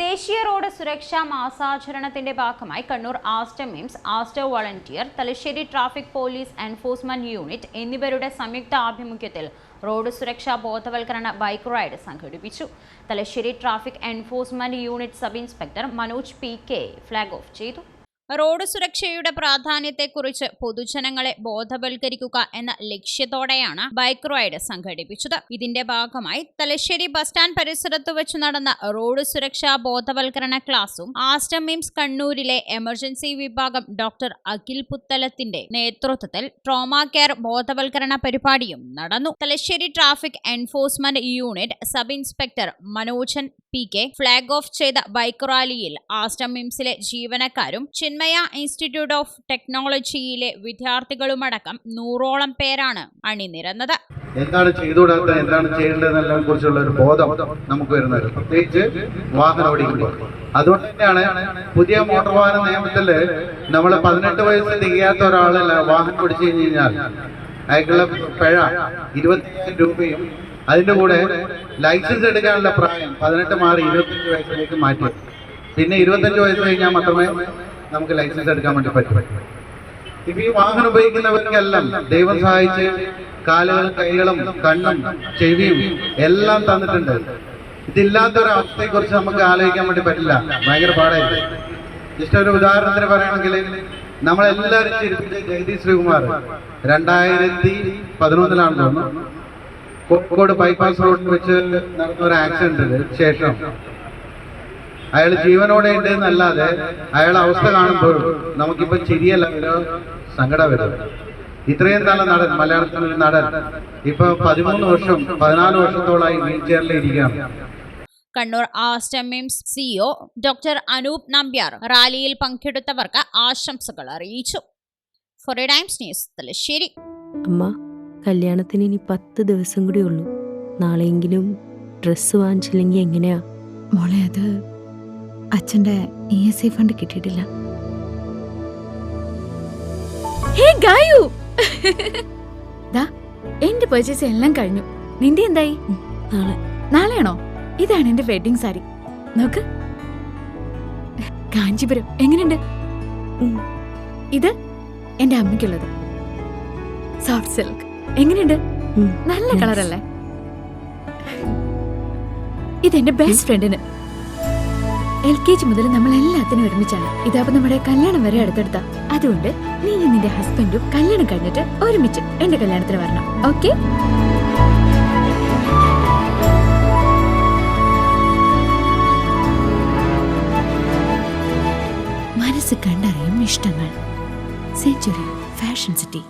ദേശീയ റോഡ് സുരക്ഷാ മാസാചരണത്തിന്റെ ഭാഗമായി Kannur Aster MIMS, Aster volunteer, Thalassery traffic police enforcement unit എന്നിവരുടെ സംയുക്ത ആഭിമുഖ്യത്തിൽ റോഡ് സുരക്ഷാ ബോധവൽക്കരണ ബൈക്ക് റൈഡ് സംഘടിപ്പിച്ചു. Thalassery traffic enforcement unit sub inspector Manoj PK flag off ചെയ്തു. റോഡ് സുരക്ഷയുടെ പ്രാധാന്യത്തെക്കുറിച്ച് പൊതുജനങ്ങളെ ബോധവൽക്കരിക്കുക എന്ന ലക്ഷ്യത്തോടെയാണ് ബൈക്ക് റൈഡ് സംഘടിപ്പിച്ചത്. ഇതിന്റെ ഭാഗമായി തലശ്ശേരി ബസ് സ്റ്റാൻഡ് പരിസരത്ത് വെച്ച് നടന്ന റോഡ് സുരക്ഷാ ബോധവൽക്കരണ ക്ലാസും ആസ്റ്റർ മിംസ് കണ്ണൂരിലെ എമർജൻസി വിഭാഗം ഡോക്ടർ അഖിൽ പുത്തലത്തിന്റെ നേതൃത്വത്തിൽ ട്രോമ കെയർ ബോധവൽക്കരണ പരിപാടിയും നടന്നു. Thalassery traffic enforcement unit sub inspector Manojan PK flag off ചെയ്ത ബൈക്ക് റാലിയിൽ ആസ്റ്റർ മിംസിലെ ജീവനക്കാരും ചിന്മയ ഇൻസ്റ്റിറ്റ്യൂട്ട് ഓഫ് ടെക്നോളജിയിലെ വിദ്യാർത്ഥികളുമടക്കം 100ഓളം പേരാണ് അണിനിരന്നത്. എന്താണ് ചെയ്തുകൂടാത്ത, എന്താണ് ചെയ്യേണ്ടതെന്നതിനെ കുറിച്ചുള്ള ഒരു ബോധം നമുക്ക് വരുന്നത്, പ്രത്യേകിച്ച് വാഹനം ഓടിക്കുമ്പോൾ. അതുകൊണ്ട് തന്നെയാണ് പുതിയ മോട്ടോർ വാഹന നിയമത്തിൽ നമ്മൾ 18 വയസ്സ് തികയാത്ത ഒരാളല്ല വാഹനം ഓടിച്ചു കഴിഞ്ഞാൽ അയാൾക്കുള്ള പിഴ 25,000 രൂപയും അതിന്റെ കൂടെ ലൈസൻസ് എടുക്കാനുള്ള പ്രായം 18 മാറി 25 വയസ്സിലേക്ക് മാറ്റി. പിന്നെ 25 വയസ്സ് കഴിഞ്ഞാൽ മാത്രമേ നമുക്ക് ലൈസൻസ് എടുക്കാൻ വേണ്ടി പറ്റൂ. ഇപ്പൊ ഈ വാഹനം ഉപയോഗിക്കുന്നവർക്കെല്ലാം ദൈവം സഹായിച്ച് കാലുകളും കൈകളും കണ്ണും ചെവിയും എല്ലാം തന്നിട്ടുണ്ട്. ഇതില്ലാത്തൊരവസ്ഥയെ കുറിച്ച് നമുക്ക് ആലോചിക്കാൻ വേണ്ടി പറ്റില്ല. ഭയങ്കര പാടായിരിക്കും. ജസ്റ്റ് ഒരു ഉദാഹരണത്തിന് പറയുകയാണെങ്കിൽ നമ്മളെല്ലാവരും ചിരിപ്പിച്ച ജഗതി ശ്രീകുമാർ 2011 തോന്നുന്നു കോഴിക്കോട് ബൈപ്പാസ് റോഡിൽ വെച്ച് നടന്ന ഒരു ആക്സിഡന്റിന് ശേഷം അയാൾ ജീവനോടെ ഉണ്ട് എന്നല്ലാതെ അയാളുടെ അവസ്ഥ കാണുമ്പോൾ നമുക്കിപ്പോ ചിരിയല്ല സങ്കടം വരും. ഇത്രയും നല്ല നടൻ, മലയാളത്തിലൊരു നടൻ ഇപ്പൊ 14 വർഷത്തോളായി വീൽ ചെയറിൽ ഇരിക്കുകയാണ്. Kannur Aster MIMS CEO doctor Anoop Nambiar റാലിയിൽ പങ്കെടുത്തവർക്ക് ആശംസകൾ അറിയിച്ചു. For Times News, Thalassery. കല്യാണത്തിന് ഇനി 10 ദിവസം കൂടി ഉള്ളൂ. നാളെയെങ്കിലും ഡ്രസ്സ് വാങ്ങിച്ചില്ലെങ്കിൽ എങ്ങനെയാ മോളെ? അത് അച്ഛൻ്റെ ESI ഫണ്ട് കിട്ടിയിട്ടില്ല. എന്റെ പർച്ചേസ് എല്ലാം കഴിഞ്ഞു. നിന്റെ എന്തായി? നാളെയാണോ? ഇതാണ് എന്റെ വെഡിങ് സാരി. നോക്ക്, കാഞ്ചീപുരം എങ്ങനെയുണ്ട്? ഇത് എന്റെ അമ്മയ്ക്കുള്ളത് സോഫ്റ്റ് സിൽക്ക്. എങ്ങനെയുണ്ട്? നല്ല കളറല്ലേ? ഇതെന്റെ ബെസ്റ്റ് ഫ്രണ്ടിന്. LKG മുതൽ നമ്മൾ എല്ലാത്തിനും ഒരുമിച്ചാണ്. ഇതാപ്പോ നമ്മുടെ കല്യാണം വരെ അടുത്തെടുത്താ. അതുകൊണ്ട് നീ നിന്റെ ഹസ്ബൻഡും കല്യാണം കഴിഞ്ഞിട്ട് ഒരുമിച്ച് എന്റെ കല്യാണത്തിന് വരണം. ഓക്കെ? മനസ്സ് കണ്ടറിയും ഇഷ്ടങ്ങൾ. Century fashion city.